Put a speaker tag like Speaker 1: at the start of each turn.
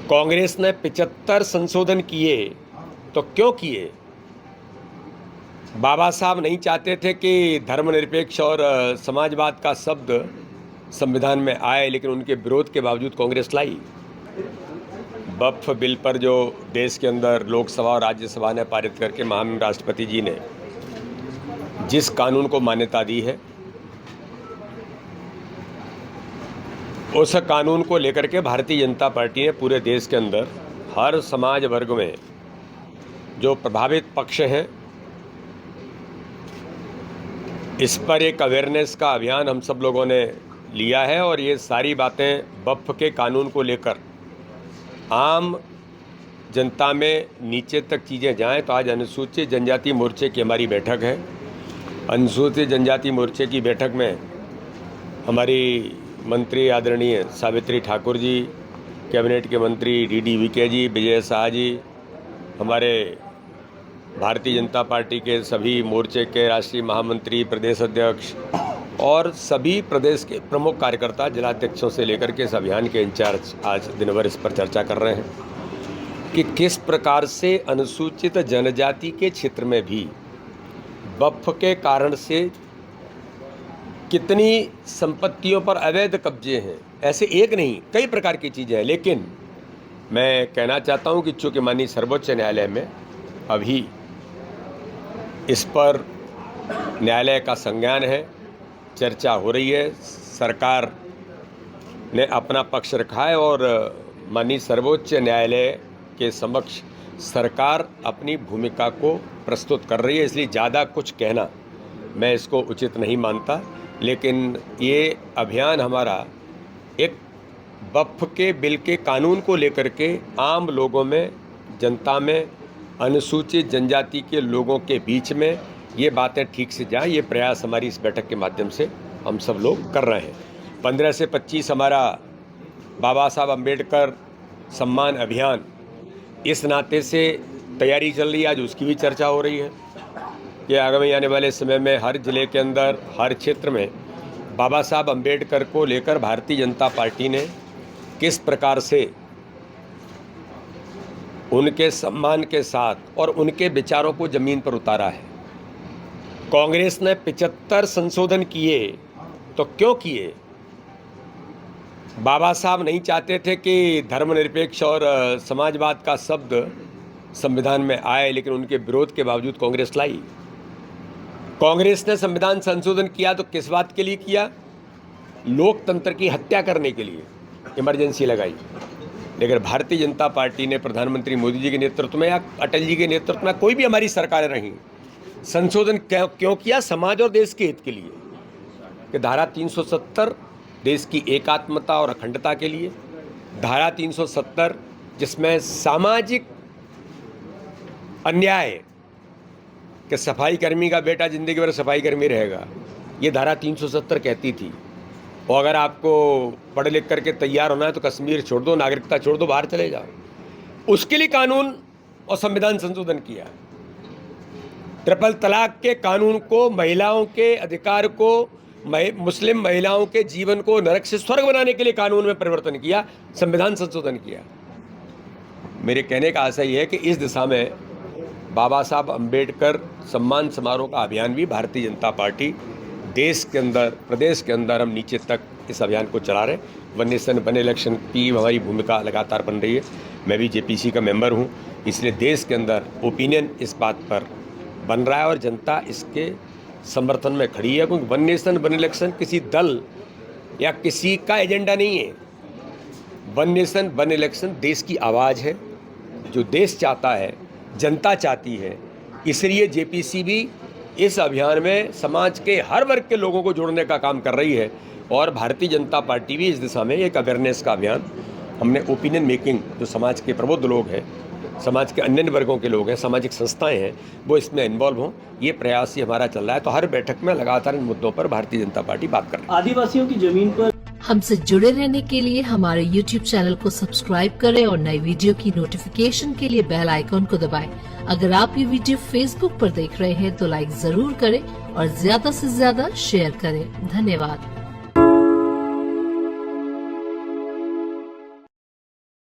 Speaker 1: कांग्रेस ने 75 संशोधन किए तो क्यों किए? बाबा साहब नहीं चाहते थे कि धर्मनिरपेक्ष और समाजवाद का शब्द संविधान में आए, लेकिन उनके विरोध के बावजूद कांग्रेस लाई। वक्फ बिल पर जो देश के अंदर लोकसभा और राज्यसभा ने पारित करके महामहिम राष्ट्रपति जी ने जिस कानून को मान्यता दी है, उस कानून को लेकर के भारतीय जनता पार्टी ने पूरे देश के अंदर हर समाज वर्ग में जो प्रभावित पक्ष हैं, इस पर एक अवेयरनेस का अभियान हम सब लोगों ने लिया है। और ये सारी बातें वक्फ के कानून को लेकर आम जनता में नीचे तक चीज़ें जाएं, तो आज अनुसूचित जनजाति मोर्चे की हमारी बैठक है। अनुसूचित जनजाति मोर्चे की बैठक में हमारी मंत्री आदरणीय सावित्री ठाकुर जी, कैबिनेट के मंत्री डी वीके जी, विजय शाह जी, हमारे भारतीय जनता पार्टी के सभी मोर्चे के राष्ट्रीय महामंत्री, प्रदेश अध्यक्ष और सभी प्रदेश के प्रमुख कार्यकर्ता, जिलाध्यक्षों से लेकर के इस अभियान के इंचार्ज आज दिन भर इस पर चर्चा कर रहे हैं कि किस प्रकार से अनुसूचित जनजाति के क्षेत्र में भी वक्फ के कारण से कितनी संपत्तियों पर अवैध कब्जे हैं। ऐसे एक नहीं, कई प्रकार की चीज़ें हैं। लेकिन मैं कहना चाहता हूं कि चूँकि माननीय सर्वोच्च न्यायालय में अभी इस पर न्यायालय का संज्ञान है, चर्चा हो रही है, सरकार ने अपना पक्ष रखा है और माननीय सर्वोच्च न्यायालय के समक्ष सरकार अपनी भूमिका को प्रस्तुत कर रही है। इसलिए ज़्यादा कुछ कहना मैं इसको उचित नहीं मानता। लेकिन ये अभियान हमारा एक वक्फ के बिल के कानून को लेकर के आम लोगों में, जनता में, अनुसूचित जनजाति के लोगों के बीच में ये बातें ठीक से जाए, ये प्रयास हमारी इस बैठक के माध्यम से हम सब लोग कर रहे हैं। 15 से 25 हमारा बाबा साहब अम्बेडकर सम्मान अभियान, इस नाते से तैयारी चल रही है। आज उसकी भी चर्चा हो रही है कि आगामी आने वाले समय में हर जिले के अंदर, हर क्षेत्र में बाबा साहब अम्बेडकर को लेकर भारतीय जनता पार्टी ने किस प्रकार से उनके सम्मान के साथ और उनके विचारों को ज़मीन पर उतारा है। कांग्रेस ने 75 संशोधन किए तो क्यों किए? बाबा साहब नहीं चाहते थे कि धर्मनिरपेक्ष और समाजवाद का शब्द संविधान में आए, लेकिन उनके विरोध के बावजूद कांग्रेस लाई। कांग्रेस ने संविधान संशोधन किया तो किस बात के लिए किया? लोकतंत्र की हत्या करने के लिए इमरजेंसी लगाई। लेकिन भारतीय जनता पार्टी ने प्रधानमंत्री मोदी जी के नेतृत्व में या अटल जी के नेतृत्व में, कोई भी हमारी सरकारें रहीं, संशोधन क्यों किया? समाज और देश के हित के लिए। कि धारा 370 देश की एकात्मता और अखंडता के लिए, धारा 370 जिसमें सामाजिक अन्याय कि सफाई कर्मी का बेटा जिंदगी भर सफाई कर्मी रहेगा, ये धारा 370 कहती थी। और अगर आपको पढ़ लिख करके तैयार होना है तो कश्मीर छोड़ दो, नागरिकता छोड़ दो, बाहर चले जाओ। उसके लिए कानून और संविधान संशोधन किया। ट्रिपल तलाक के कानून को, महिलाओं के अधिकार को, मुस्लिम महिलाओं के जीवन को नरक से स्वर्ग बनाने के लिए कानून में परिवर्तन किया, संविधान संशोधन किया। मेरे कहने का आशय यह है कि इस दिशा में बाबा साहब अम्बेडकर सम्मान समारोह का अभियान भी भारतीय जनता पार्टी देश के अंदर, प्रदेश के अंदर हम नीचे तक इस अभियान को चला रहे हैं। वन नेशन वन इलेक्शन की हमारी भूमिका लगातार बन रही है। मैं भी जेपीसी का मेंबर हूं, इसलिए देश के अंदर ओपिनियन इस बात पर बन रहा है और जनता इसके समर्थन में खड़ी है। क्योंकि वन नेशन वन इलेक्शन किसी दल या किसी का एजेंडा नहीं है। वन नेशन वन इलेक्शन देश की आवाज़ है, जो देश चाहता है, जनता चाहती है। इसलिए जेपीसी भी इस अभियान में समाज के हर वर्ग के लोगों को जोड़ने का काम कर रही है और भारतीय जनता पार्टी भी इस दिशा में एक अवेयरनेस का अभियान, हमने ओपिनियन मेकिंग, जो समाज के प्रबुद्ध लोग हैं, समाज के अन्य वर्गों के लोग हैं, सामाजिक संस्थाएं हैं, वो इसमें इन्वॉल्व हों, ये प्रयास ही हमारा चल रहा है। तो हर बैठक में लगातार इन मुद्दों पर भारतीय जनता पार्टी बात कर रही है।
Speaker 2: आदिवासियों की जमीन पर
Speaker 3: हमसे जुड़े रहने के लिए हमारे YouTube चैनल को सब्सक्राइब करें और नई वीडियो की नोटिफिकेशन के लिए बेल आइकॉन को दबाएं। अगर आप ये वीडियो Facebook पर देख रहे हैं तो लाइक जरूर करें और ज्यादा से ज्यादा शेयर करें। धन्यवाद।